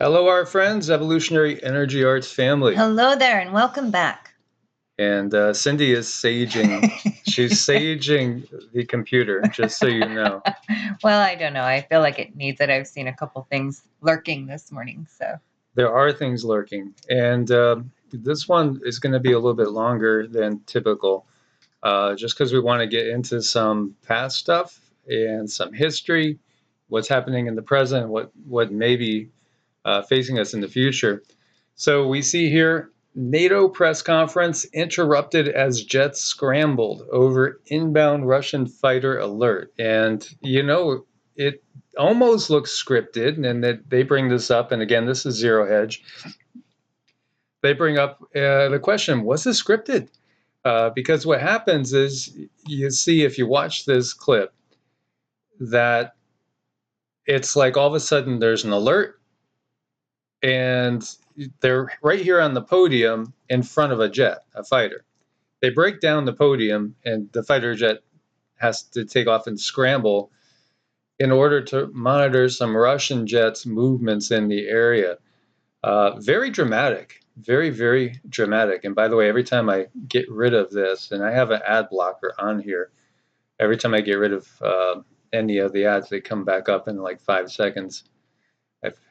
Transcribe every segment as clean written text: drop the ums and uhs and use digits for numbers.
Hello, our friends, Evolutionary Energy Arts family. Hello there, and welcome back. And Cindy is saging. She's saging the computer, just so you know. Well, I don't know. I feel like it needs it. I've seen a couple things lurking this morning, so. There are things lurking. And this one is going to be a little bit longer than typical, just because we want to get into some past stuff and some history, what's happening in the present, what may be facing us in the future. So we see here NATO press conference interrupted as jets scrambled over inbound Russian fighter alert. And, it almost looks scripted, and that they bring this up. And again, this is Zero Hedge. They bring up the question, was this scripted? Because what happens is you see, if you watch this clip, that it's like all of a sudden there's an alert, and they're right here on the podium in front of a fighter. They break down the podium, and the fighter jet has to take off and scramble in order to monitor some Russian jets' movements in the area. Very dramatic, very, very dramatic. And by the way, every time I get rid of this, and I have an ad blocker on here, every time I get rid of any of the ads, they come back up in like 5 seconds.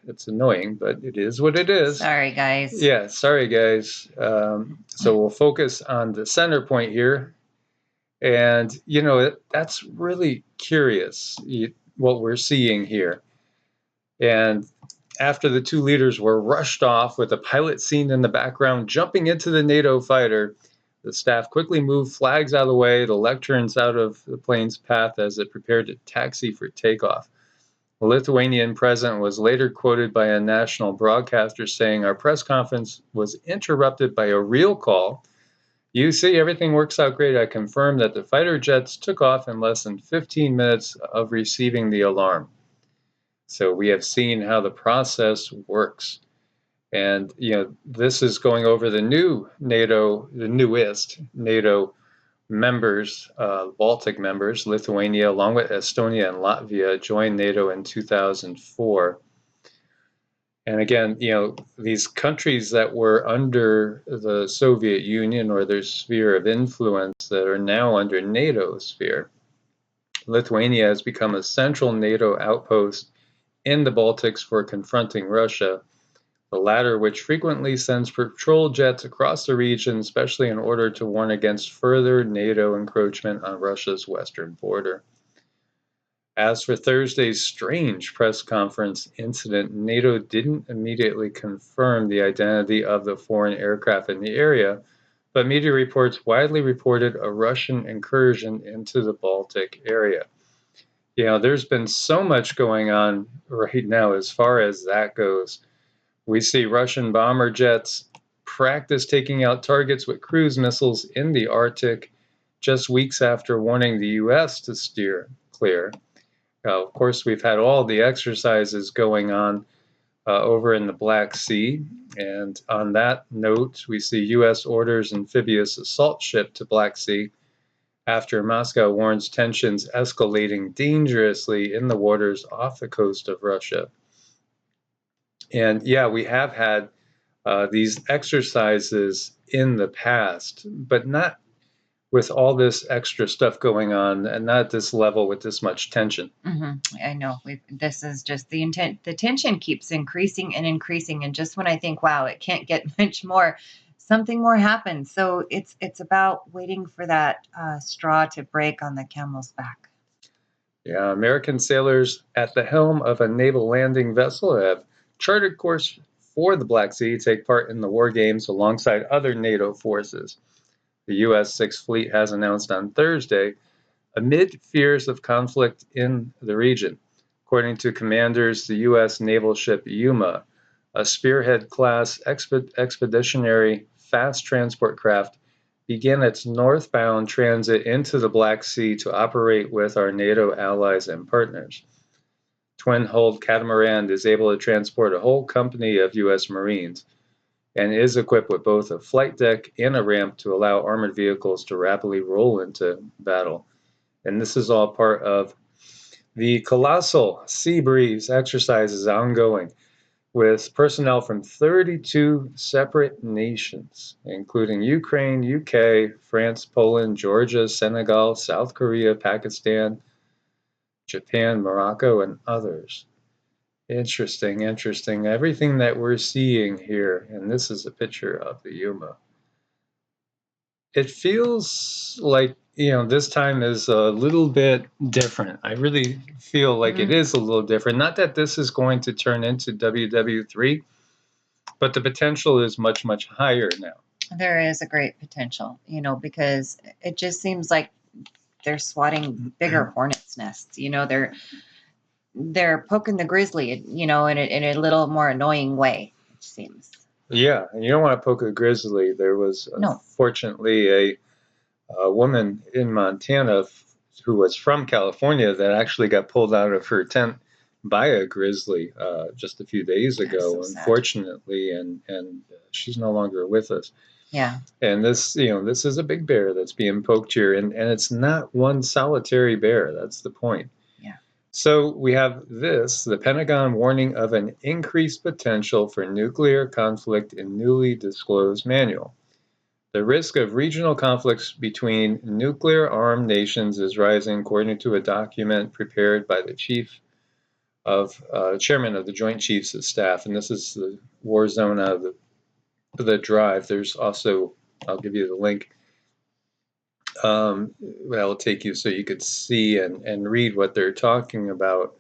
It's annoying, but it is what it is. Sorry, guys. Yeah, sorry, guys. So we'll focus on the center point here. And, that's really curious, what we're seeing here. And after the two leaders were rushed off with a pilot seen in the background jumping into the NATO fighter, the staff quickly moved flags out of the way, the lecterns out of the plane's path as it prepared to taxi for takeoff. The Lithuanian president was later quoted by a national broadcaster saying, "Our press conference was interrupted by a real call. You see, everything works out great. I confirm that the fighter jets took off in less than 15 minutes of receiving the alarm." So we have seen how the process works. And, this is going over the newest NATO members, Baltic members. Lithuania, along with Estonia and Latvia, joined NATO in 2004. And again, these countries that were under the Soviet Union or their sphere of influence that are now under NATO sphere. Lithuania has become a central NATO outpost in the Baltics for confronting Russia, the latter which frequently sends patrol jets across the region, especially in order to warn against further NATO encroachment on Russia's western border. As for Thursday's strange press conference incident, NATO didn't immediately confirm the identity of the foreign aircraft in the area, but media reports widely reported a Russian incursion into the Baltic area. There's been so much going on right now as far as that goes. We see Russian bomber jets practice taking out targets with cruise missiles in the Arctic just weeks after warning the U.S. to steer clear. Of course, we've had all the exercises going on over in the Black Sea. And on that note, we see U.S. orders amphibious assault ship to Black Sea after Moscow warns tensions escalating dangerously in the waters off the coast of Russia. And yeah, we have had these exercises in the past, but not with all this extra stuff going on, and not at this level with this much tension. Mm-hmm. I know. This is just the intent. The tension keeps increasing and increasing, and just when I think, wow, it can't get much more, something more happens. So it's about waiting for that straw to break on the camel's back. Yeah, American sailors at the helm of a naval landing vessel have charted course for the Black Sea to take part in the war games alongside other NATO forces. The U.S. Sixth Fleet has announced on Thursday, amid fears of conflict in the region. According to commanders, the U.S. naval ship Yuma, a Spearhead-class expeditionary fast transport craft, began its northbound transit into the Black Sea to operate with our NATO allies and partners. Twin-hulled catamaran is able to transport a whole company of U.S. Marines and is equipped with both a flight deck and a ramp to allow armored vehicles to rapidly roll into battle. And this is all part of the colossal sea breeze exercises ongoing. with personnel from 32 separate nations, including Ukraine, UK, France, Poland, Georgia, Senegal, South Korea, Pakistan, Japan, Morocco, and others. Interesting, interesting. Everything that we're seeing here, and this is a picture of the Yuma. It feels like, this time is a little bit different. I really feel like it is a little different. Not that this is going to turn into WW3, but the potential is much, much higher now. There is a great potential, because it just seems like they're swatting bigger hornets' nests. They're poking the grizzly, in a little more annoying way, it seems. Yeah, and you don't want to poke a grizzly. There was, unfortunately, a woman in Montana who was from California that actually got pulled out of her tent by a grizzly just a few days ago, so unfortunately, and she's no longer with us. Yeah. And this is a big bear that's being poked here, and it's not one solitary bear. That's the point. Yeah. So we have the Pentagon warning of an increased potential for nuclear conflict in newly disclosed manual. The risk of regional conflicts between nuclear-armed nations is rising, according to a document prepared by the chairman of the Joint Chiefs of Staff, and this is the Warzone out of the drive. There's also, I'll give you the link. That'll take you so you could see and read what they're talking about.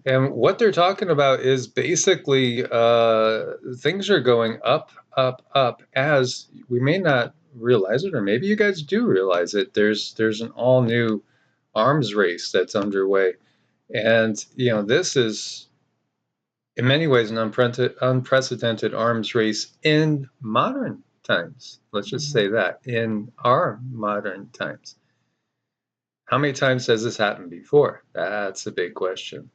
And what they're talking about is basically things are going up, up, up, as we may not realize it, or maybe you guys do realize it. There's an all new arms race that's underway. And, this is in many ways an unprecedented arms race in modern times. Let's just say that, in our modern times. How many times has this happened before? That's a big question.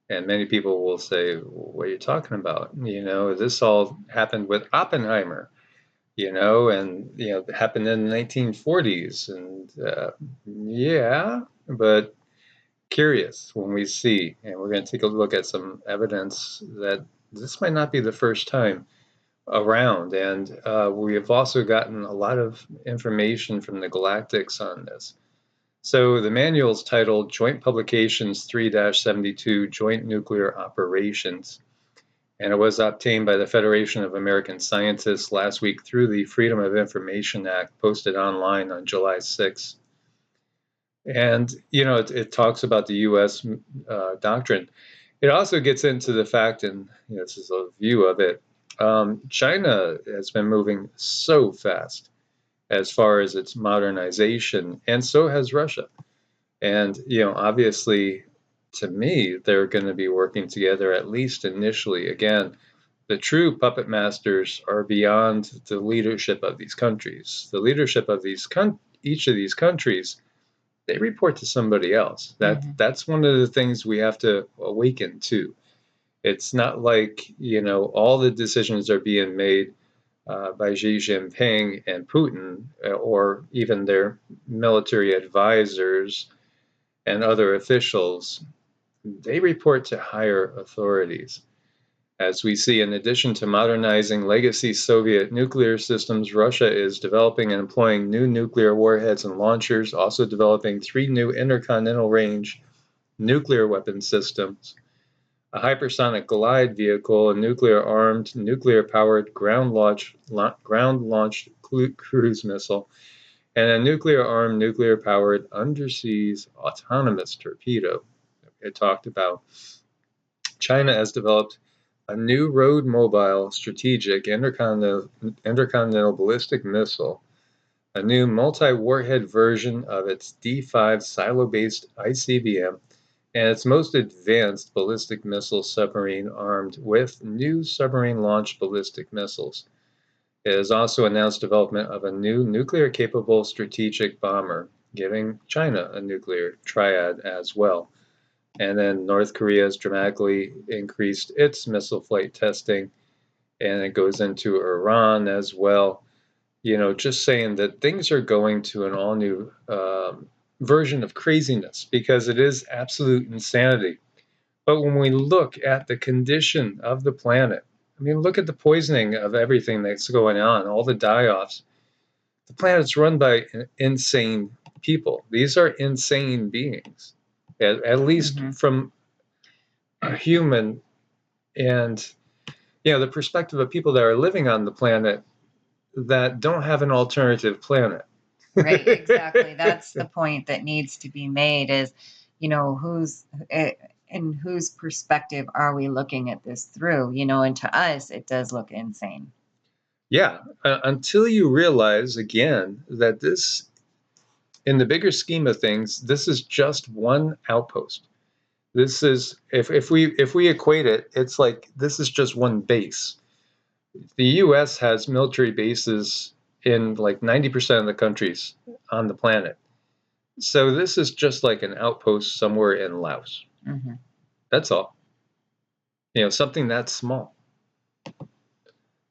And many people will say, what are you talking about? This all happened with Oppenheimer, and, it happened in the 1940s. And yeah, but curious when we see, and we're going to take a look at some evidence that this might not be the first time around. And we have also gotten a lot of information from the Galactics on this. So the manual is titled Joint Publications 3-72 Joint Nuclear Operations, and it was obtained by the Federation of American Scientists last week through the Freedom of Information Act, posted online on July 6th. And, it talks about the U.S. Doctrine. It also gets into the fact, and this is a view of it, China has been moving so fast as far as its modernization, and so has Russia. And, obviously, to me, they're going to be working together, at least initially. Again, the true puppet masters are beyond the leadership of these countries. The leadership of each of these countries, they report to somebody else. That's one of the things we have to awaken to. It's not like, all the decisions are being made by Xi Jinping and Putin, or even their military advisors and other officials. They report to higher authorities. As we see, in addition to modernizing legacy Soviet nuclear systems, Russia is developing and employing new nuclear warheads and launchers, also developing 3 new intercontinental range nuclear weapon systems, a hypersonic glide vehicle, a nuclear-armed, nuclear-powered ground-launched cruise missile, and a nuclear-armed, nuclear-powered underseas autonomous torpedo. It talked about China has developed a new road-mobile strategic intercontinental ballistic missile, a new multi-warhead version of its D5 silo-based ICBM, and its most advanced ballistic missile submarine armed with new submarine-launched ballistic missiles. It has also announced development of a new nuclear-capable strategic bomber, giving China a nuclear triad as well. And then North Korea has dramatically increased its missile flight testing, and it goes into Iran as well. Just saying that things are going to an all-new version of craziness, because it is absolute insanity But when we look at the condition of the planet, I mean, look at the poisoning of everything that's going on, all the die-offs. The planet's run by insane people. These are insane beings, at least from a human and the perspective of people that are living on the planet that don't have an alternative planet. Right, exactly. That's the point that needs to be made is, who's in whose perspective are we looking at this through? And to us, it does look insane. Yeah, until you realize again that this, in the bigger scheme of things, this is just one outpost. This is if we equate it, it's like this is just one base. The U.S. has military bases in like 90% of the countries on the planet. So this is just like an outpost somewhere in Laos. That's all. Something that small.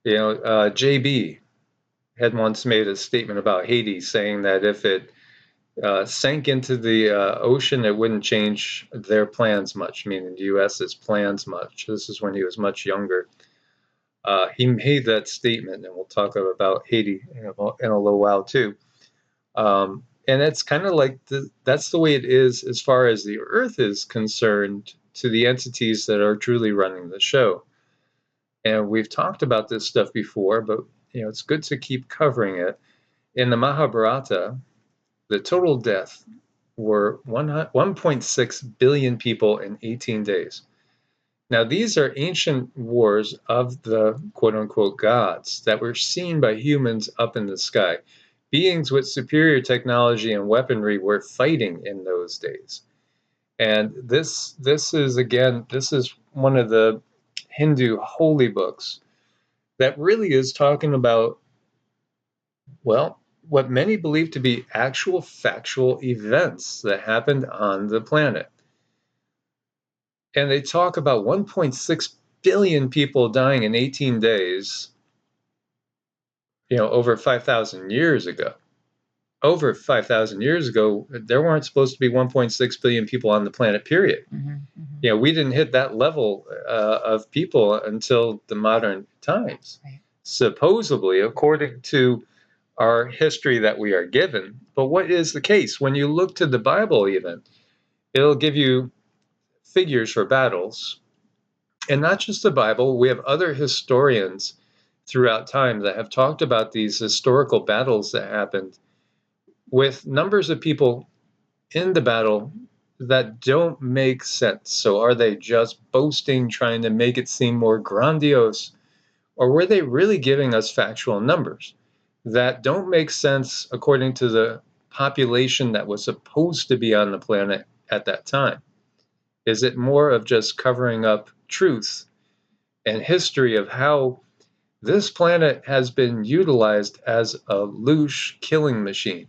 JB had once made a statement about Haiti saying that if it sank into the ocean, it wouldn't change their plans much, meaning the U.S.'s plans much. This is when he was much younger. He made that statement, and we'll talk about Haiti in a little while too. And it's kind of like that's the way it is as far as the Earth is concerned to the entities that are truly running the show. And we've talked about this stuff before, but it's good to keep covering it. In the Mahabharata, the total death were 1.6 billion people in 18 days. Now, these are ancient wars of the quote-unquote gods that were seen by humans up in the sky. Beings with superior technology and weaponry were fighting in those days. And this is one of the Hindu holy books that really is talking about, well, what many believe to be actual factual events that happened on the planet. And they talk about 1.6 billion people dying in 18 days, over 5,000 years ago. Over 5,000 years ago, there weren't supposed to be 1.6 billion people on the planet, period. We didn't hit that level of people until the modern times, supposedly, according to our history that we are given. But what is the case? When you look to the Bible even, it'll give you figures for battles. And not just the Bible, we have other historians throughout time that have talked about these historical battles that happened with numbers of people in the battle that don't make sense. So are they just boasting, trying to make it seem more grandiose? Or were they really giving us factual numbers that don't make sense according to the population that was supposed to be on the planet at that time? Is it more of just covering up truth and history of how this planet has been utilized as a louche killing machine?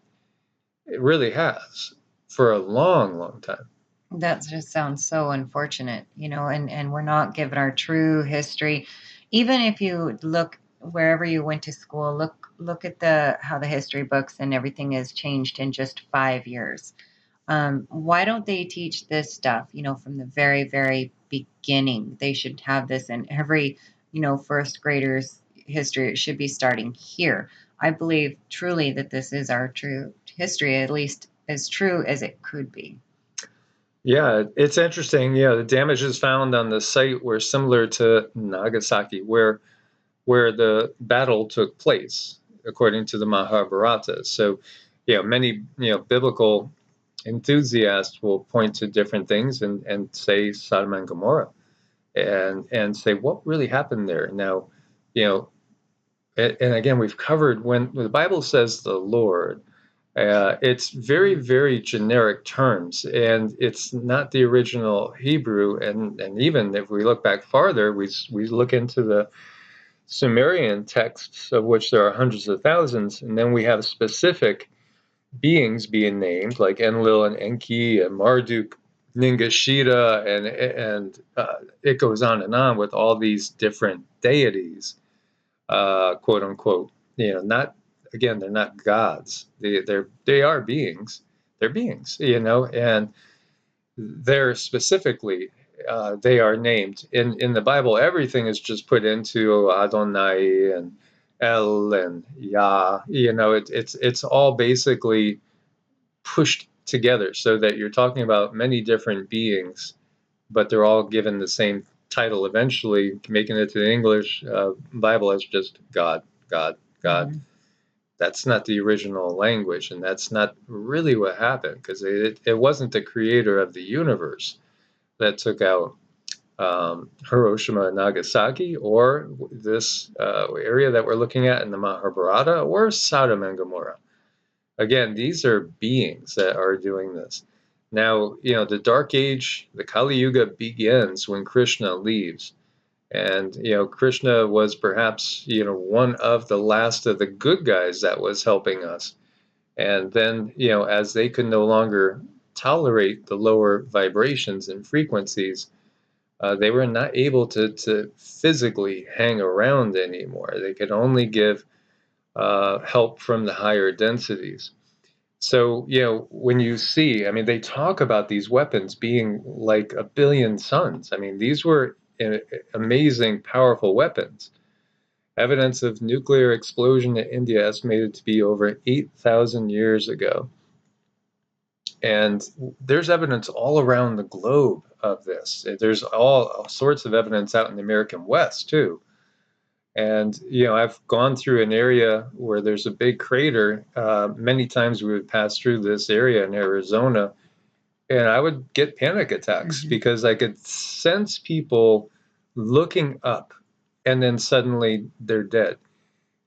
It really has for a long, long time. That just sounds so unfortunate, and we're not given our true history. Even if you look wherever you went to school, look at how the history books and everything has changed in just 5 years. Why don't they teach this stuff, from the very, very beginning? They should have this in every, first grader's history. It should be starting here. I believe truly that this is our true history, at least as true as it could be. Yeah, it's interesting. Yeah, the damages found on the site were similar to Nagasaki, where the battle took place, according to the Mahabharata. So, many biblical enthusiasts will point to different things and say Sodom and Gomorrah, and say what really happened there. Now, and again, we've covered when the Bible says the Lord. It's very, very generic terms, and it's not the original Hebrew. And even if we look back farther, we look into the Sumerian texts, of which there are hundreds of thousands, and then we have specific beings being named, like Enlil and Enki and Marduk, Ningashita, and it goes on with all these different deities, quote unquote. Not again, they're not gods. They are beings. They're beings, and they're specifically they are named. In the Bible, everything is just put into Adonai and El and Yah. It's all basically pushed together so that you're talking about many different beings, but they're all given the same title eventually, making it to the English Bible as just God, God, God. Mm-hmm. That's not the original language, and that's not really what happened, because it wasn't the creator of the universe that took out Hiroshima and Nagasaki, or this area that we're looking at in the Mahabharata, or Sodom and Gomorrah. Again, these are beings that are doing this. Now, the Dark Age, the Kali Yuga begins when Krishna leaves. And, Krishna was perhaps, one of the last of the good guys that was helping us. And then, as they could no longer tolerate the lower vibrations and frequencies, they were not able to physically hang around anymore. They could only give help from the higher densities. So, when you see, I mean, they talk about these weapons being like a billion suns. I mean, these were amazing, powerful weapons. Evidence of nuclear explosion in India estimated to be over 8,000 years ago. And there's evidence all around the globe of this. There's all sorts of evidence out in the American West, too. And, I've gone through an area where there's a big crater. Many times we would pass through this area in Arizona, and I would get panic attacks because I could sense people looking up, and then suddenly they're dead.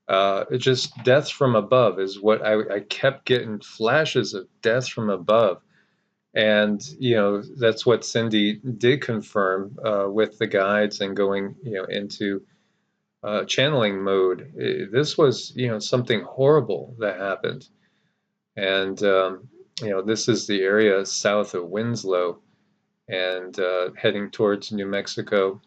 It's just death from above is what I kept getting, flashes of death from above. And, that's what Cindy did confirm with the guides and going, into channeling mode. This was, something horrible that happened. And, this is the area south of Winslow and heading towards New Mexico.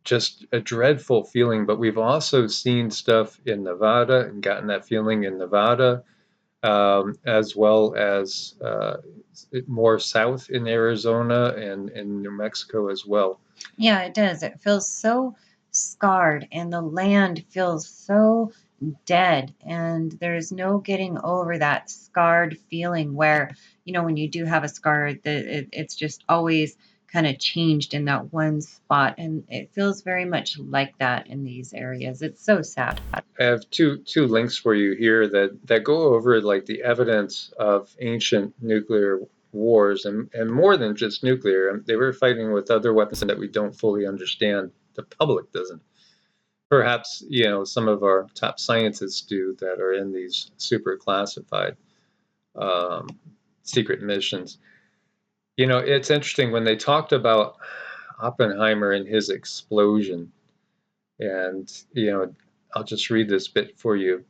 Just a dreadful feeling, but we've also seen stuff in Nevada and gotten that feeling in Nevada, as well as more south in Arizona and in New Mexico as well. Yeah, it does. It feels so scarred, and the land feels so dead, and there's no getting over that scarred feeling where, when you do have a scar, it's just always kind of changed in that one spot, and it feels very much like that in these areas. It's so sad. I have two links for you here that go over like the evidence of ancient nuclear wars, and more than just nuclear. They were fighting with other weapons that we don't fully understand. The public doesn't. Perhaps, some of our top scientists do that are in these super classified secret missions. It's interesting when they talked about Oppenheimer and his explosion. And, I'll just read this bit for you.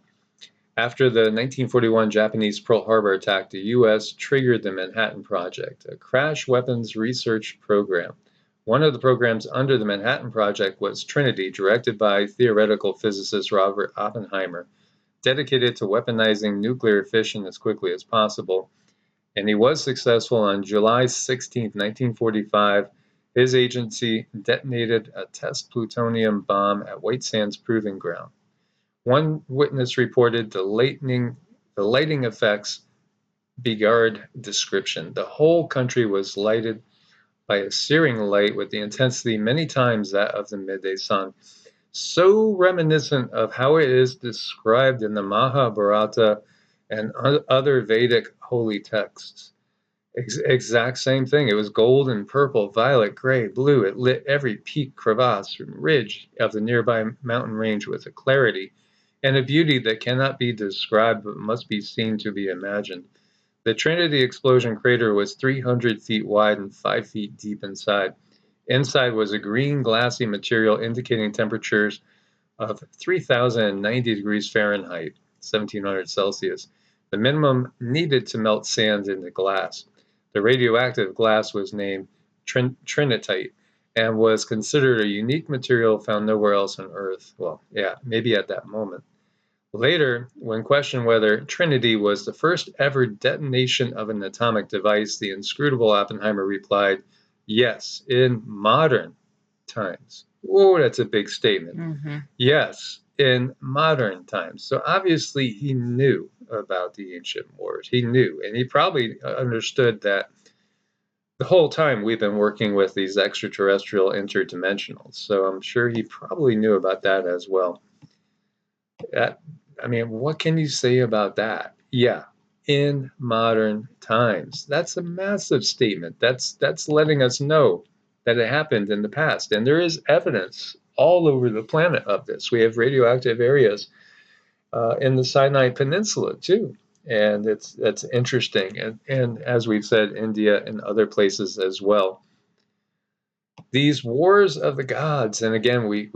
After the 1941 Japanese Pearl Harbor attack, the U.S. triggered the Manhattan Project, a crash weapons research program. One of the programs under the Manhattan Project was Trinity, directed by theoretical physicist Robert Oppenheimer, dedicated to weaponizing nuclear fission as quickly as possible. And he was successful. On July 16, 1945. His agency detonated a test plutonium bomb at White Sands Proving Ground. One witness reported the lighting effects beyond description. The whole country was lighted by a searing light with the intensity many times that of the midday sun, so reminiscent of how it is described in the Mahabharata and other Vedic holy texts. Exact same thing. It was gold and purple, violet, gray, blue. It lit every peak, crevasse, and ridge of the nearby mountain range with a clarity and a beauty that cannot be described but must be seen to be imagined. The Trinity explosion crater was 300 feet wide and 5 feet deep inside. Inside was a green, glassy material indicating temperatures of 3,090 degrees Fahrenheit, 1,700 Celsius, the minimum needed to melt sand into glass. The radioactive glass was named Trinitite and was considered a unique material found nowhere else on Earth. Well, yeah, maybe at that moment. Later, when questioned whether Trinity was the first ever detonation of an atomic device, the inscrutable Oppenheimer replied, Yes, in modern times. Oh, that's a big statement. Mm-hmm. Yes, in modern times. So obviously he knew about the ancient wars. He knew, and he probably understood that the whole time we've been working with these extraterrestrial interdimensionals. So I'm sure he probably knew about that as well. That, I mean, what can you say about that? Yeah, in modern times. That's a massive statement. That's letting us know that it happened in the past. And there is evidence all over the planet of this. We have radioactive areas in the Sinai Peninsula too. And that's interesting. And as we've said, India and other places as well. These wars of the gods, and again, we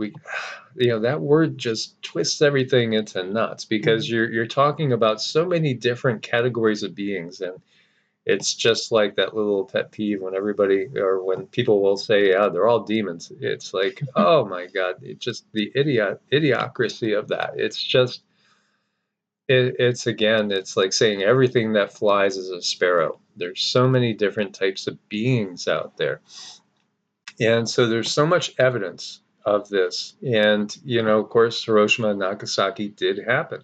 that word just twists everything into nuts because you're talking about so many different categories of beings, and it's just like that little pet peeve when everybody or when people will say, "Yeah, they're all demons." It's like, oh my God, it just the idiocracy of that. It's just it's again, it's like saying everything that flies is a sparrow. There's so many different types of beings out there. And so there's so much evidence of this. And, of course, Hiroshima and Nagasaki did happen.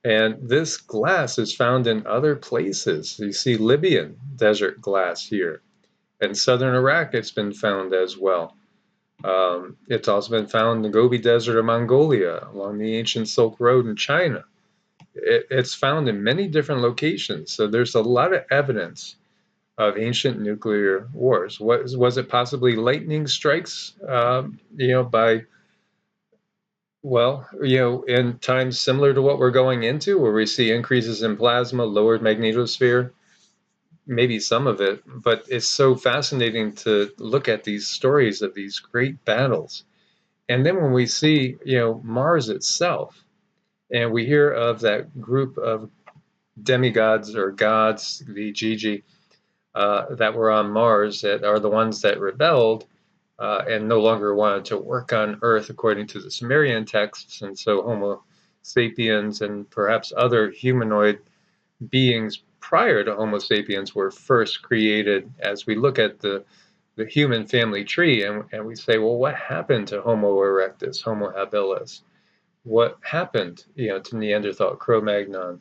And this glass is found in other places. You see Libyan desert glass here. In southern Iraq, it's been found as well. It's also been found in the Gobi Desert of Mongolia, along the ancient Silk Road in China. It's found in many different locations. So there's a lot of evidence of ancient nuclear wars. Was it possibly lightning strikes, by, well, in times similar to what we're going into, where we see increases in plasma, lowered magnetosphere? Maybe some of it, but it's so fascinating to look at these stories of these great battles. And then when we see, Mars itself, and we hear of that group of demigods or gods, the Gigi, that were on Mars that are the ones that rebelled and no longer wanted to work on Earth according to the Sumerian texts. And so Homo sapiens and perhaps other humanoid beings prior to Homo sapiens were first created. As we look at the human family tree and we say, well, what happened to Homo erectus, Homo habilis? What happened, to Neanderthal, Cro-Magnon,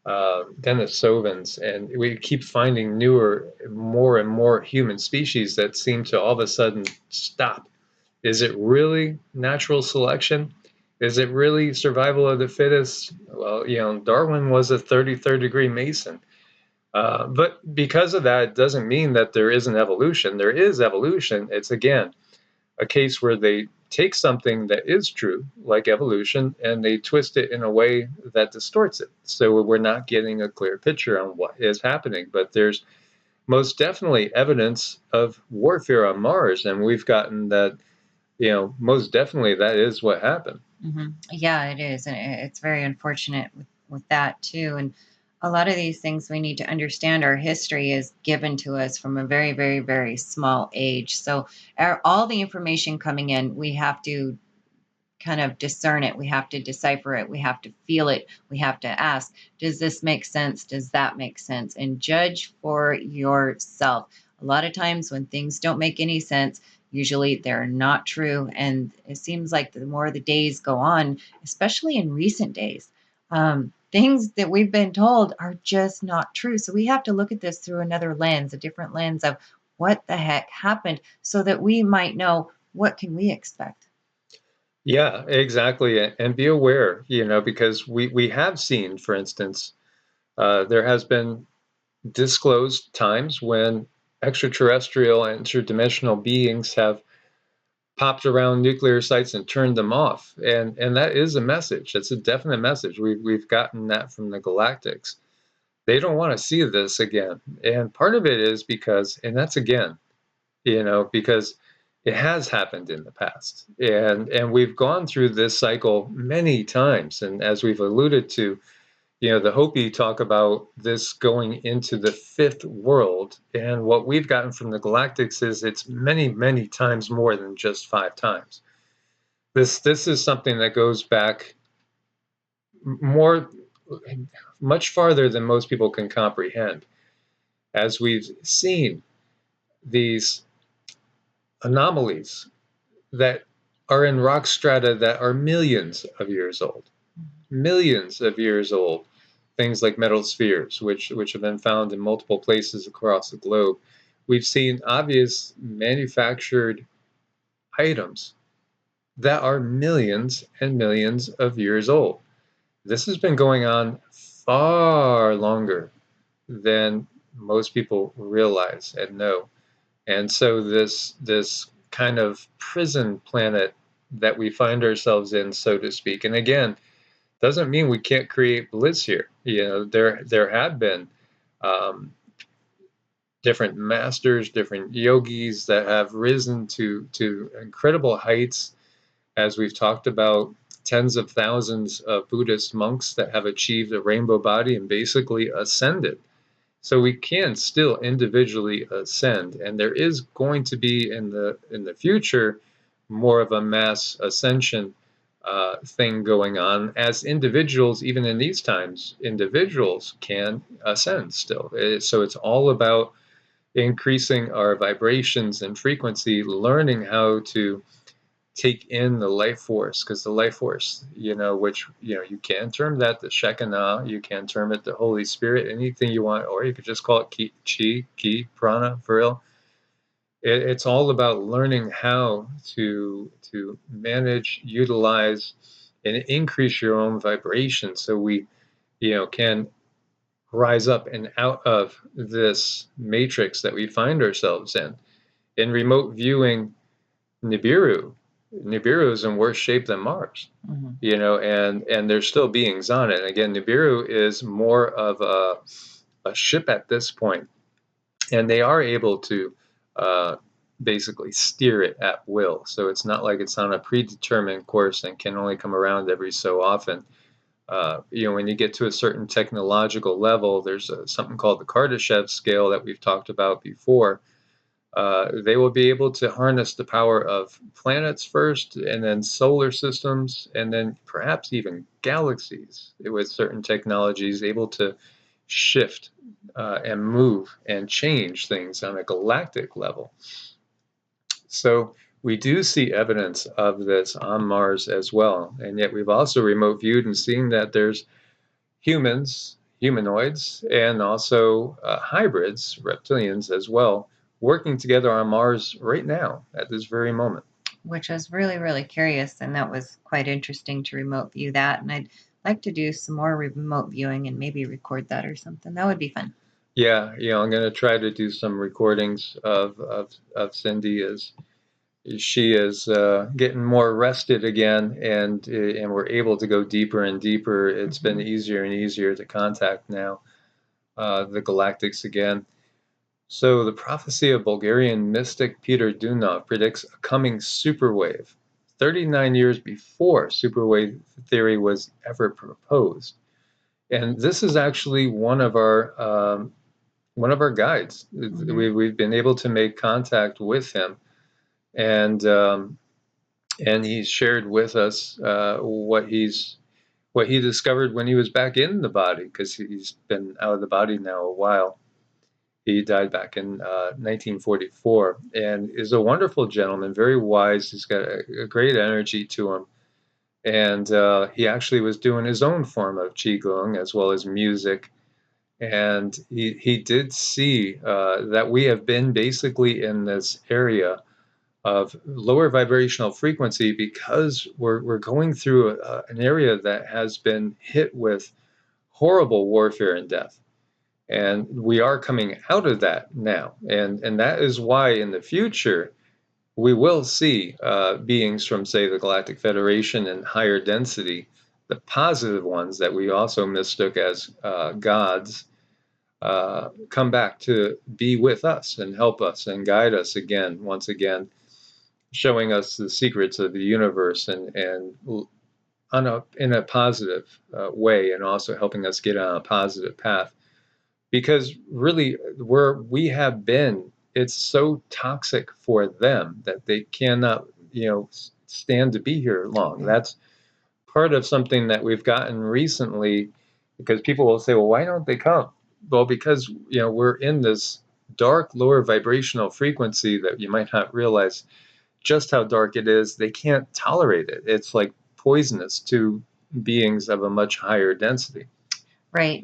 Denisovans, and we keep finding newer, more and more human species that seem to all of a sudden stop. Is it really natural selection? Is it really survival of the fittest? Well, Darwin was a 33rd degree Mason. But because of that, it doesn't mean that there isn't evolution. There is evolution. It's, again, a case where they take something that is true, like evolution, and they twist it in a way that distorts it. So we're not getting a clear picture on what is happening. But there's most definitely evidence of warfare on Mars, and we've gotten that, most definitely that is what happened. Mm-hmm. Yeah, it is. And it's very unfortunate with that too. And a lot of these things we need to understand our history is given to us from a very, very, very small age. So all the information coming in, we have to kind of discern it. We have to decipher it. We have to feel it. We have to ask, does this make sense? Does that make sense? And judge for yourself. A lot of times when things don't make any sense, usually they're not true. And it seems like the more the days go on, especially in recent days, things that we've been told are just not true. So we have to look at this through another lens, a different lens of what the heck happened so that we might know what can we expect. Yeah, exactly. And be aware, because we have seen, for instance, there has been disclosed times when extraterrestrial and interdimensional beings have popped around nuclear sites and turned them off. And that is a message. That's a definite message. We've gotten that from the galactics. They don't want to see this again. And part of it is because, and that's again, because it has happened in the past. And we've gone through this cycle many times. And as we've alluded to, the Hopi talk about this going into the fifth world. And what we've gotten from the galactics is it's many, many times more than just 5 times. This is something that goes back more, much farther than most people can comprehend. As we've seen these anomalies that are in rock strata that are millions of years old. Millions of years old. Things like metal spheres, which have been found in multiple places across the globe. We've seen obvious manufactured items that are millions and millions of years old. This has been going on far longer than most people realize and know. And so this kind of prison planet that we find ourselves in, so to speak. And again, doesn't mean we can't create bliss here. There have been um, different masters, different yogis that have risen to incredible heights, as we've talked about. Tens of thousands of Buddhist monks that have achieved a rainbow body and basically ascended. So we can still individually ascend, and there is going to be in the future more of a mass ascension thing going on. As individuals, even in these times, individuals can ascend still. So it's all about increasing our vibrations and frequency, learning how to take in the life force, because the life force, which you can term that the Shekinah, you can term it the Holy Spirit, anything you want, or you could just call it ki, prana, for real. It's all about learning how to manage, utilize, and increase your own vibration, so we can rise up and out of this matrix that we find ourselves in. In remote viewing Nibiru, Nibiru is in worse shape than Mars, and there's still beings on it. And again, Nibiru is more of a ship at this point, and they are able to basically steer it at will. So it's not like it's on a predetermined course and can only come around every so often. When you get to a certain technological level, there's something called the Kardashev scale that we've talked about before. They will be able to harness the power of planets first, and then solar systems, and then perhaps even galaxies with certain technologies, able to shift and move and change things on a galactic level. So we do see evidence of this on Mars as well. And yet we've also remote viewed and seen that there's humanoids, and also hybrids, reptilians as well, working together on Mars right now at this very moment. Which was really, really curious, and that was quite interesting to remote view that. And I'd like to do some more remote viewing and maybe record that or something. That would be fun. Yeah, I'm going to try to do some recordings of Cindy as she is getting more rested again, and we're able to go deeper and deeper. It's been easier and easier to contact now the galactics again. So the prophecy of Bulgarian mystic Peter Dunov predicts a coming superwave 39 years before superwave theory was ever proposed. And this is actually one of our guides. We've been able to make contact with him, and he's shared with us what he discovered when he was back in the body, because he's been out of the body now a while. He died back in 1944, and is a wonderful gentleman, very wise. He's got a great energy to him. And he actually was doing his own form of Qigong as well as music. And he did see that we have been basically in this area of lower vibrational frequency, because we're going through an area that has been hit with horrible warfare and death. And we are coming out of that now. And that is why in the future, we will see beings from, say, the Galactic Federation and higher density, the positive ones that we also mistook as gods, come back to be with us and help us and guide us again, once again, showing us the secrets of the universe, and in a positive way, and also helping us get on a positive path. Because really, where we have been, it's so toxic for them that they cannot, stand to be here long. That's part of something that we've gotten recently, because people will say, well, why don't they come? Well, because, we're in this dark, lower vibrational frequency that you might not realize just how dark it is. They can't tolerate it. It's like poisonous to beings of a much higher density. Right,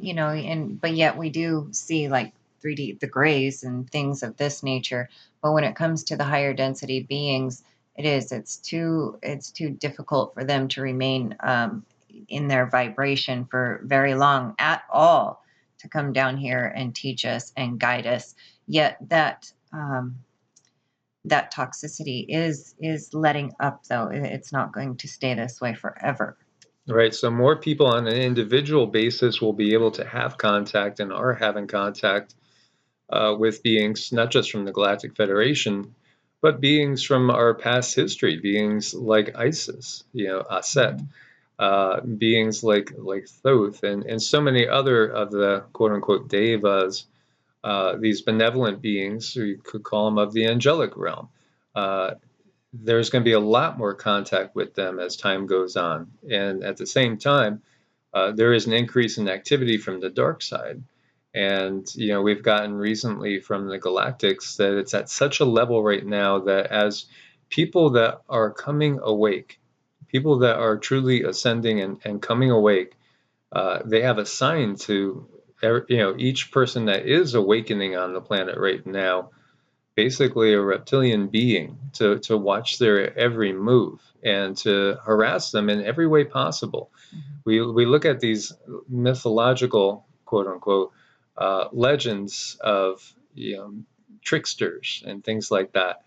but yet we do see like 3D, the grays and things of this nature. But when it comes to the higher density beings, it's too difficult for them to remain in their vibration for very long at all, to come down here and teach us and guide us. Yet that toxicity is letting up, though. It's not going to stay this way forever. Right. So more people on an individual basis will be able to have contact and are having contact with beings, not just from the Galactic Federation, but beings from our past history, beings like Isis, Aset, beings like Thoth, and so many other of the quote unquote devas, these benevolent beings, or you could call them of the angelic realm. There's going to be a lot more contact with them as time goes on. And at the same time, there is an increase in activity from the dark side. And, we've gotten recently from the galactics that it's at such a level right now that as people that are coming awake, people that are truly ascending and coming awake, they have assigned to, each person that is awakening on the planet right now, basically a reptilian being to watch their every move and to harass them in every way possible. We look at these mythological, quote unquote, legends of tricksters and things like that,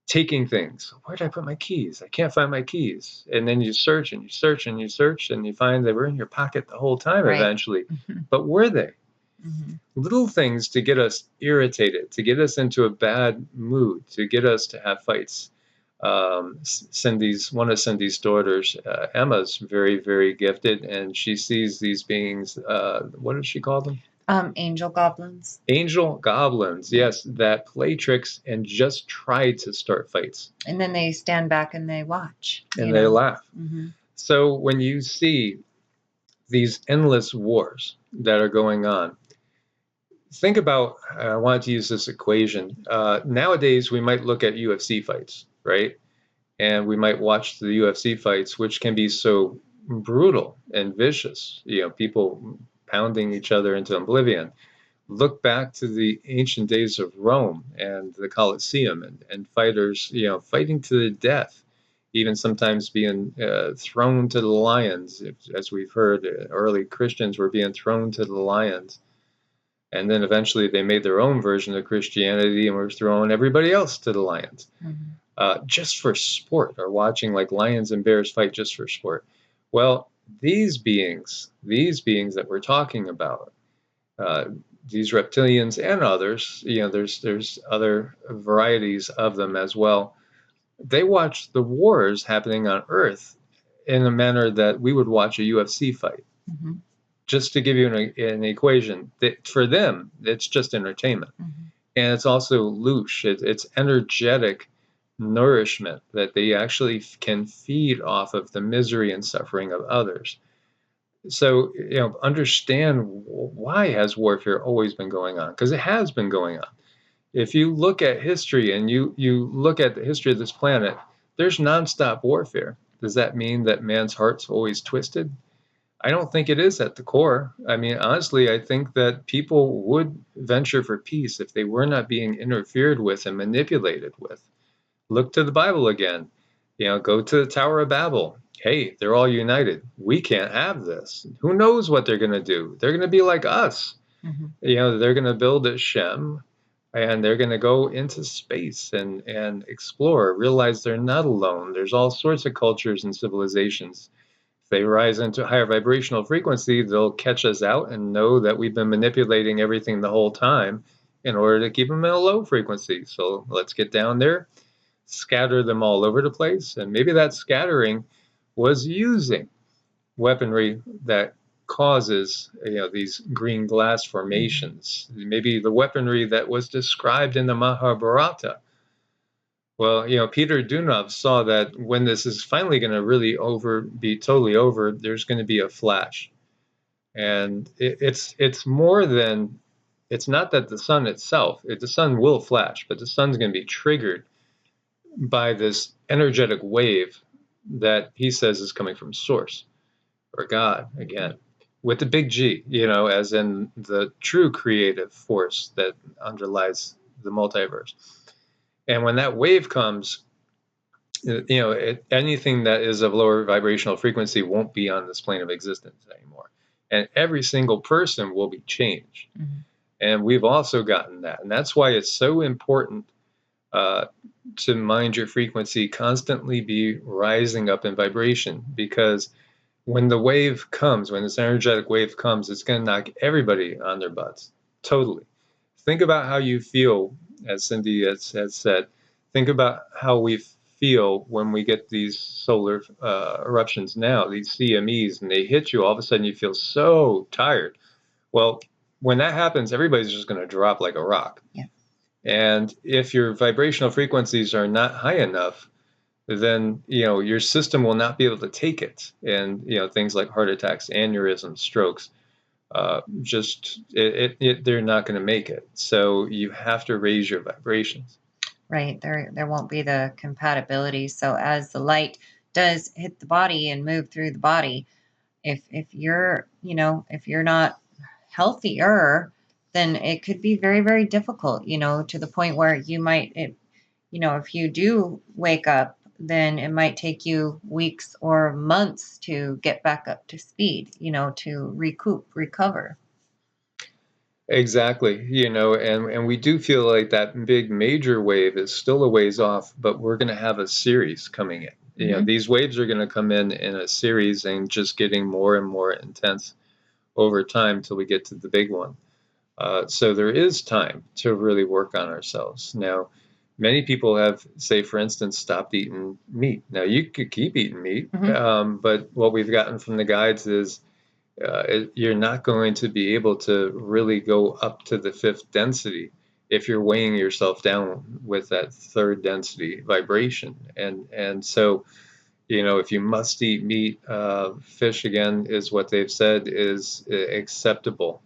taking things. Where did I put my keys? I can't find my keys. And then you search and you search and you search and you find they were in your pocket the whole time. Right. Eventually. But were they? Little things to get us irritated, to get us into a bad mood, to get us to have fights. One of Cindy's daughters, Emma's very, very gifted, and she sees these beings. What does she call them? Angel goblins. Angel goblins, yes, that play tricks and just try to start fights. And then they stand back and they watch. And they laugh. So when you see these endless wars that are going on, think about, I wanted to use this equation. Nowadays, we might look at UFC fights, right? And we might watch the UFC fights, which can be so brutal and vicious, people pounding each other into oblivion. Look back to the ancient days of Rome and the Colosseum and fighters, fighting to the death, even sometimes being thrown to the lions. As we've heard, early Christians were being thrown to the lions. And then eventually they made their own version of Christianity and were throwing everybody else to the lions, just for sport, or watching like lions and bears fight just for sport. Well, these beings that we're talking about, these reptilians and others, there's other varieties of them as well. They watch the wars happening on Earth in a manner that we would watch a UFC fight. Just to give you an equation, that for them, it's just entertainment. And it's also louche. It's energetic nourishment that they actually can feed off of the misery and suffering of others. So, understand, why has warfare always been going on? Because it has been going on. If you look at history and you look at the history of this planet, there's nonstop warfare. Does that mean that man's heart's always twisted? I don't think it is at the core. I mean, honestly, I think that people would venture for peace if they were not being interfered with and manipulated with. Look to the Bible again. Go to the Tower of Babel. Hey, they're all united. We can't have this. Who knows what they're going to do? They're going to be like us. They're going to build a Shem, and they're going to go into space and explore, realize they're not alone. There's all sorts of cultures and civilizations. If they rise into higher vibrational frequency, they'll catch us out and know that we've been manipulating everything the whole time in order to keep them in a low frequency. So let's get down there, scatter them all over the place, and maybe that scattering was using weaponry that causes these green glass formations. Maybe the weaponry that was described in the Mahabharata. Well, Peter Dunov saw that when this is finally going to really be totally over, there's going to be a flash, and it's more than it's not that the sun itself, the sun will flash, but the sun's going to be triggered by this energetic wave that he says is coming from source or God again, with the big G, as in the true creative force that underlies the multiverse. And when that wave comes, anything that is of lower vibrational frequency won't be on this plane of existence anymore. And every single person will be changed. Mm-hmm. And we've also gotten that. And that's why it's so important to mind your frequency, constantly be rising up in vibration, because when the wave comes, when this energetic wave comes, it's going to knock everybody on their butts. Totally. Think about how you feel, as Cindy has said. Think about how we feel when we get these solar eruptions now, these CMEs, and they hit you. All of a sudden, you feel so tired. Well, when that happens, everybody's just going to drop like a rock. Yeah. And if your vibrational frequencies are not high enough, then your system will not be able to take it, and things like heart attacks, aneurysms, strokes, they're not going to make it. So you have to raise your vibrations. Right. There won't be the compatibility. So as the light does hit the body and move through the body, if you're not healthier, then it could be very, very difficult, to the point where you might, if you do wake up, then it might take you weeks or months to get back up to speed, to recover. Exactly, and we do feel like that big major wave is still a ways off, but we're going to have a series coming in. Mm-hmm. These waves are going to come in a series and just getting more and more intense over time till we get to the big one. So there is time to really work on ourselves. Now, many people have, say, for instance, stopped eating meat. Now, you could keep eating meat, Mm-hmm. but what we've gotten from the guides is you're not going to be able to really go up to the 5th density if you're weighing yourself down with that 3rd density vibration. And so, if you must eat meat, fish, again, is what they've said is acceptable.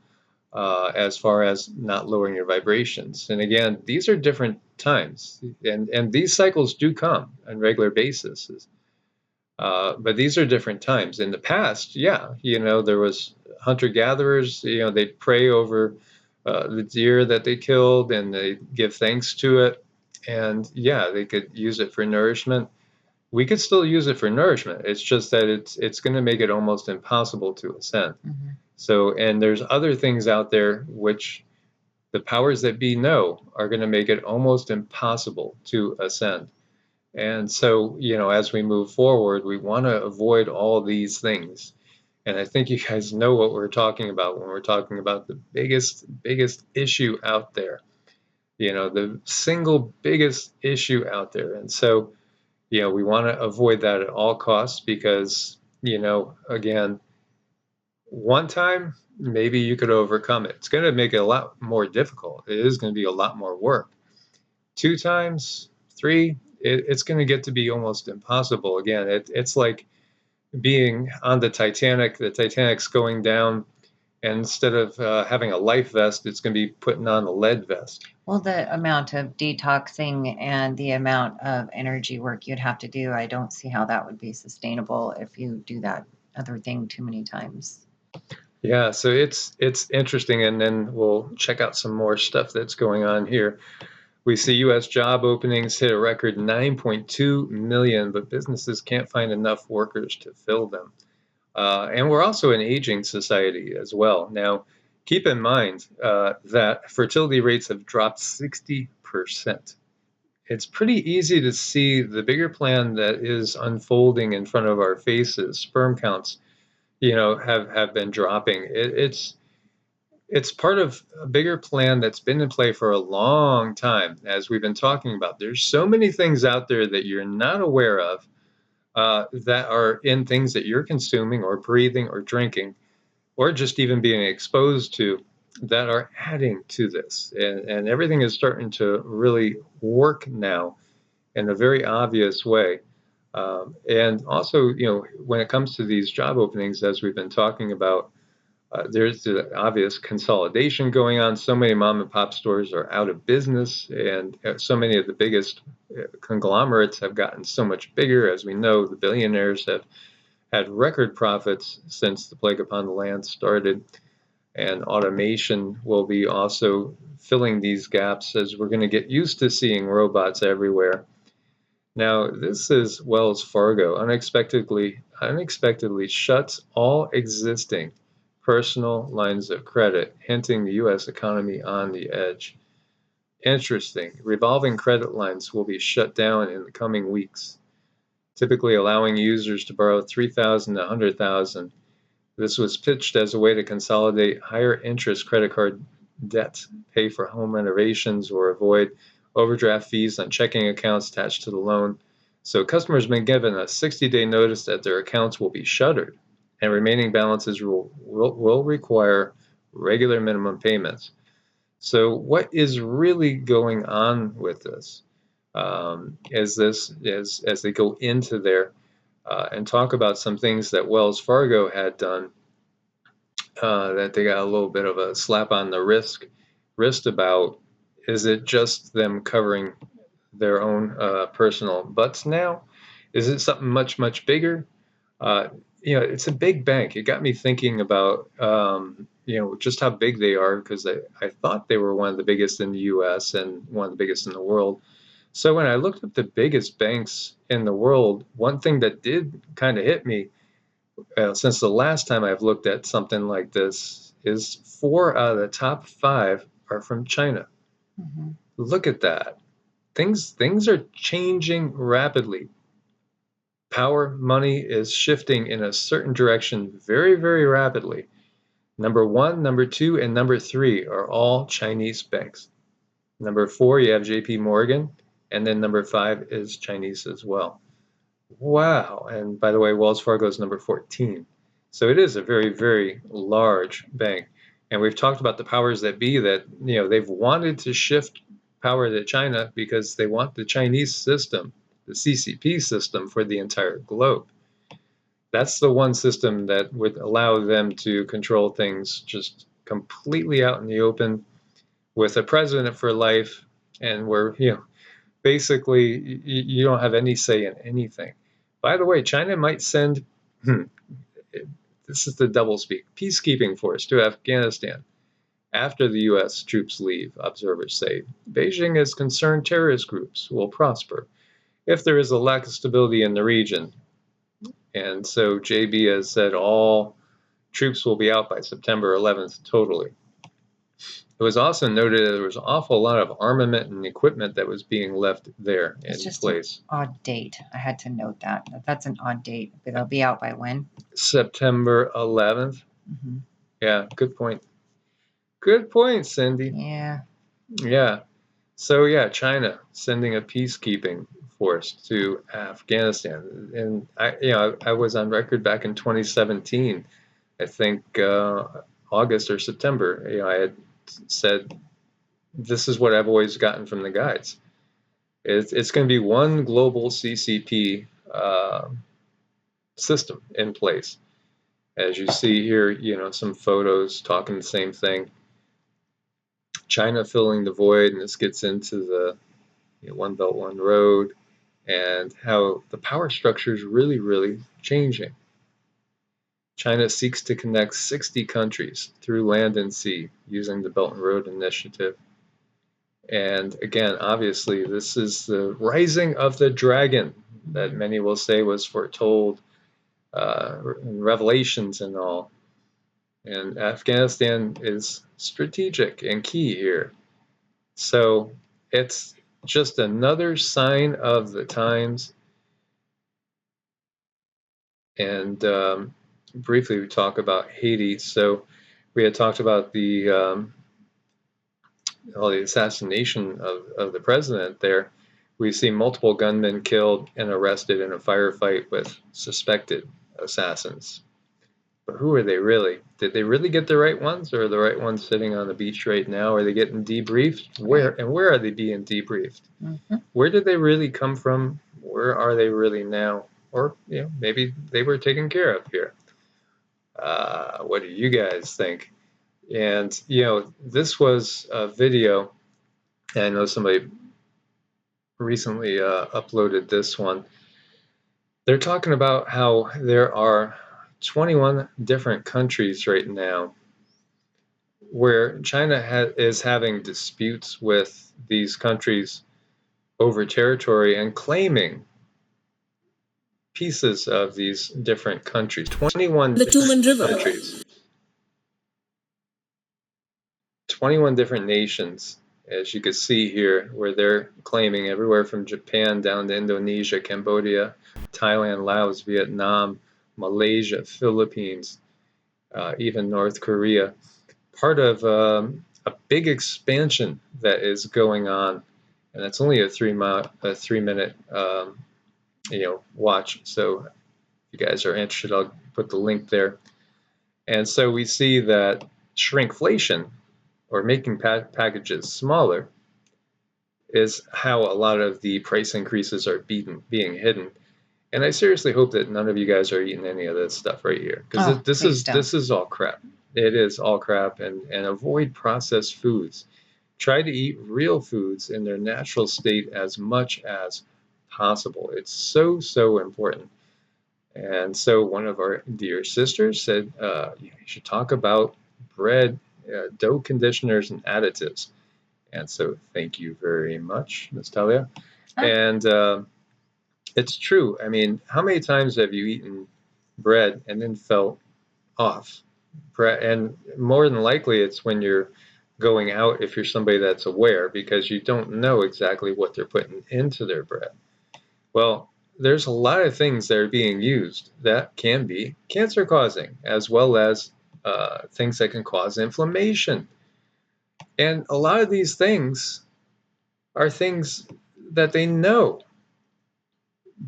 As far as not lowering your vibrations. And again, these are different times, and these cycles do come on regular basis. But these are different times. In the past, there was hunter-gatherers, they'd pray over the deer that they killed, and they give thanks to it. And they could use it for nourishment. We could still use it for nourishment. It's just that it's going to make it almost impossible to ascend. Mm-hmm. So, and there's other things out there which the powers that be know are going to make it almost impossible to ascend. And so, as we move forward, we want to avoid all these things. And I think you guys know what we're talking about when we're talking about the biggest issue out there, the single biggest issue out there. And so, we want to avoid that at all costs, because, again, one time, maybe you could overcome it. It's going to make it a lot more difficult. It is going to be a lot more work. 2 times, 3, it's going to get to be almost impossible. Again, it's like being on the Titanic. The Titanic's going down, and instead of having a life vest, it's going to be putting on a lead vest. Well, the amount of detoxing and the amount of energy work you'd have to do, I don't see how that would be sustainable if you do that other thing too many times. Yeah, so it's interesting, and then we'll check out some more stuff that's going on here. We see U.S. job openings hit a record 9.2 million, but businesses can't find enough workers to fill them. And we're also an aging society as well. Now, keep in mind that fertility rates have dropped 60%. It's pretty easy to see the bigger plan that is unfolding in front of our faces. Sperm counts have been dropping. It's part of a bigger plan that's been in play for a long time, as we've been talking about. There's so many things out there that you're not aware of that are in things that you're consuming or breathing or drinking, or just even being exposed to, that are adding to this. And everything is starting to really work now in a very obvious way. And also, when it comes to these job openings, as we've been talking about, There's the obvious consolidation going on. So many mom and pop stores are out of business, and so many of the biggest conglomerates have gotten so much bigger. As we know, the billionaires have had record profits since the plague upon the land started, and automation will be also filling these gaps as we're going to get used to seeing robots everywhere. Now, this is Wells Fargo unexpectedly shuts all existing personal lines of credit, hinting the U.S. economy on the edge. Interesting. Revolving credit lines will be shut down in the coming weeks, typically allowing users to borrow $3,000 to $100,000. This was pitched as a way to consolidate higher interest credit card debt, pay for home renovations, or avoid overdraft fees on checking accounts attached to the loan. So customers have been given a 60-day notice that their accounts will be shuttered, and remaining balances will require regular minimum payments. So what is really going on with this? As they go into there and talk about some things that Wells Fargo had done that they got a little bit of a slap on the wrist about. Is it just them covering their own personal butts now? Is it something much, much bigger? It's a big bank. It got me thinking about, just how big they are, because I thought they were one of the biggest in the U.S. and one of the biggest in the world. So when I looked up the biggest banks in the world, one thing that did kind of hit me since the last time I've looked at something like this is 4 out of the top 5 are from China. Mm-hmm. Look at that. Things are changing rapidly. Power, money is shifting in a certain direction very, very rapidly. Number 1, number 2, and number 3 are all Chinese banks. Number 4, you have JP Morgan, and then number 5 is Chinese as well. Wow. And by the way, Wells Fargo is number 14. So it is a very, very large bank. And we've talked about the powers that be that, they've wanted to shift power to China because they want the Chinese system, the CCP system, for the entire globe. That's the one system that would allow them to control things just completely out in the open with a president for life, and where, basically you don't have any say in anything. By the way, China might send, this is the doublespeak, peacekeeping force to Afghanistan after the U.S. troops leave, observers say. Beijing is concerned terrorist groups will prosper if there is a lack of stability in the region. And so JB has said all troops will be out by September 11th totally. It was also noted that there was an awful lot of armament and equipment that was being left there in It's just place. an odd date. I had to note that. That's an odd date. But they'll be out by when? September 11th. Mm-hmm. Yeah, good point. Good point, Cindy. Yeah. Yeah. So yeah, China sending a peacekeeping force to Afghanistan, and I was on record back in 2017. I think August or September. I had said this is what I've always gotten from the guides. It's going to be one global CCP system in place. As you see here, some photos talking the same thing. China filling the void, and this gets into the One Belt, One Road, and how the power structure is really, really changing. China seeks to connect 60 countries through land and sea using the Belt and Road Initiative. And again, obviously, this is the rising of the dragon that many will say was foretold in Revelations and all. And Afghanistan is strategic and key here. So it's just another sign of the times. And briefly, we talk about Haiti. So we had talked about the assassination of the president there. We see multiple gunmen killed and arrested in a firefight with suspected assassins. But who are they really? Did they really get the right ones, or are the right ones sitting on the beach right now? Are they getting debriefed? Where are they being debriefed? Mm-hmm. Where did they really come from? Where are they really now? Or maybe they were taken care of here. What do you guys think? And, you know, this was a video, and I know somebody recently uploaded this one. They're talking about how there are 21 different countries right now where China is having disputes with these countries over territory and claiming pieces of these different countries. 21 the different Tumen River. countries. 21 different nations, as you can see here, where they're claiming everywhere from Japan down to Indonesia, Cambodia, Thailand, Laos, Vietnam, Malaysia, Philippines, even North Korea. Part of a big expansion that is going on, and it's only a 3-minute watch. So if you guys are interested, I'll put the link there. And so we see that shrinkflation, or making packages smaller, is how a lot of the price increases are being hidden. And I seriously hope that none of you guys are eating any of this stuff right here, because this is all crap. It is all crap. And avoid processed foods. Try to eat real foods in their natural state as much as possible. It's so important. And so one of our dear sisters said, you should talk about bread, dough conditioners, and additives. And so thank you very much, Ms. Talia. And it's true. I mean, how many times have you eaten bread and then felt off? And more than likely, it's when you're going out, if you're somebody that's aware, because you don't know exactly what they're putting into their bread. Well, there's a lot of things that are being used that can be cancer causing, as well as things that can cause inflammation. And a lot of these things are things that they know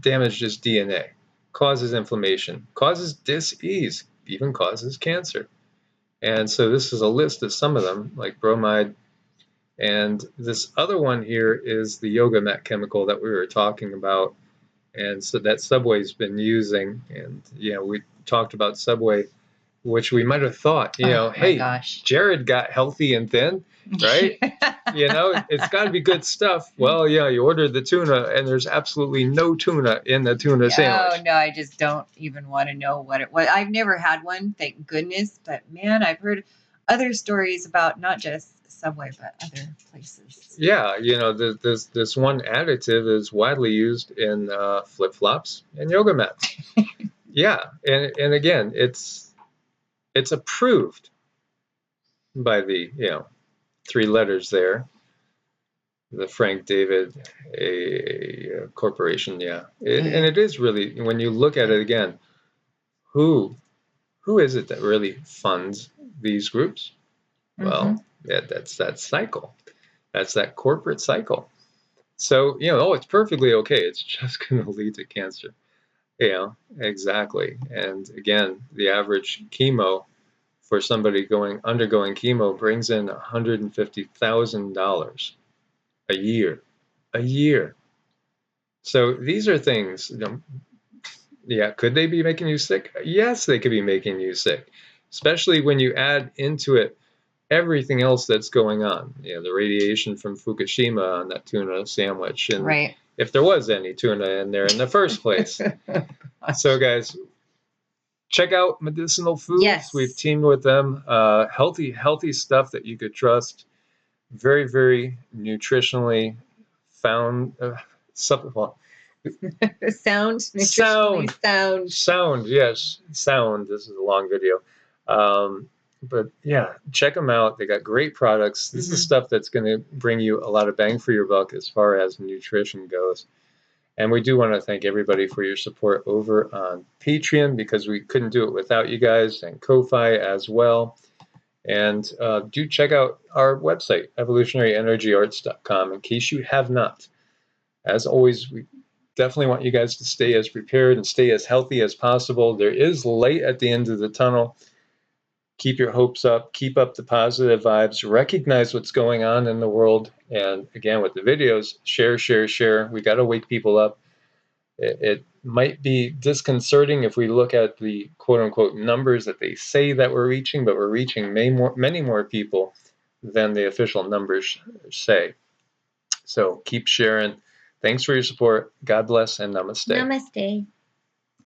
damages DNA, causes inflammation, causes dis-ease, even causes cancer. And so this is a list of some of them, like bromide. And this other one here is the yoga mat chemical that we were talking about. And so that Subway's been using. And, we talked about Subway, which we might have thought, hey, gosh, Jared got healthy and thin, right? It's got to be good stuff. Well, yeah, you ordered the tuna, and there's absolutely no tuna in the tuna sandwich. Oh, no, I just don't even want to know what it was. I've never had one, thank goodness. But, man, I've heard other stories about not just Subway, but other places. Yeah, this one additive is widely used in flip-flops and yoga mats. Yeah, and again, it's approved by the 3 letters there, the Frank David a corporation. Yeah, and it is really, when you look at it again, who is it that really funds these groups? Well, that's that cycle. That's that corporate cycle. So, it's perfectly okay. It's just going to lead to cancer. Exactly. And again, the average chemo for somebody undergoing chemo brings in $150,000 a year. A year. So these are things, could they be making you sick? Yes, they could be making you sick, especially when you add into it everything else that's going on. The radiation from Fukushima on that tuna sandwich. And right. If there was any tuna in there in the first place. So, guys, check out Medicinal Foods. Yes. We've teamed with them. Healthy stuff that you could trust. Very, very nutritionally sound. Nutritionally sound. Sound, yes. Sound. This is a long video. But yeah, check them out. They got great products. This is stuff that's going to bring you a lot of bang for your buck as far as nutrition goes. And we do want to thank everybody for your support over on Patreon, because we couldn't do it without you guys, and Ko-Fi as well. And do check out our website, evolutionaryenergyarts.com, in case you have not. As always, we definitely want you guys to stay as prepared and stay as healthy as possible. There is light at the end of the tunnel. Keep your hopes up. Keep up the positive vibes. Recognize what's going on in the world. And again, with the videos, share. We got to wake people up. It might be disconcerting if we look at the quote-unquote numbers that they say that we're reaching, but we're reaching many more people than the official numbers say. So keep sharing. Thanks for your support. God bless and namaste. Namaste.